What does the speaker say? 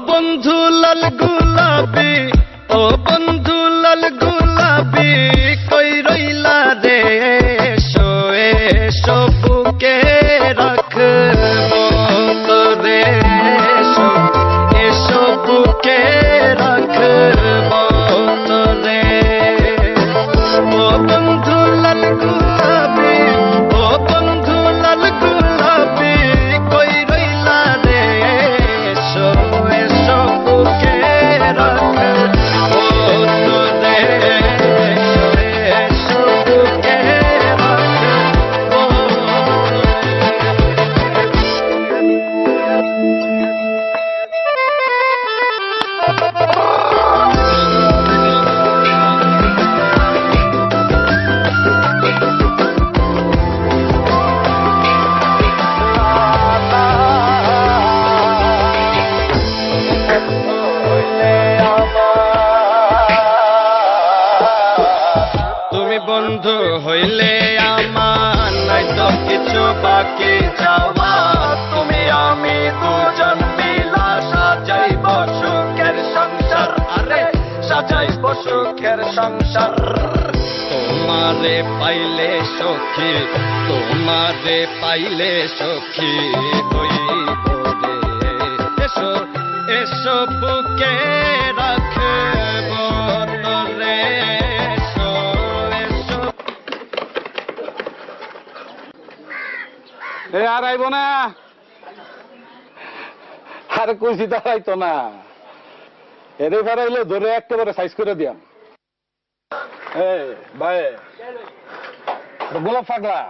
বন্ধু লাল গুলাবি, ও বন্ধু লাল গুলাবি, কই রইলা রে? এসো এসো বুকে রাখবো তোরে, এসো এসো বুকে রাখবো তোরে। ও বন্ধু লাল গুলাবি, ও বন্ধু লাল গুলাবি, কই রইলা রে? এসো এসো বুকে রাখবো তোরে, এসো এসো বুকে রাখবো। তুমি বন্ধু হইলে আমার নাই তো কিছু বাকি যাওয়া, তুমি আমি দুজন মিলা সাজাইব সুখের সংসার, আরে সাজাইব সুখের সংসার। তোমারে পাইলে সখী, তোমারে পাইলে সখী হইব রে। এসো এসো বুকে রাখব তোরে, এসো এসো। আর আইব না, আর কইছি দাঁড়াইতো না, এরে ফেরাইলে ধরে একেবারে সাইজ করে দিয়াম। ভাই গোলাপ পাগলা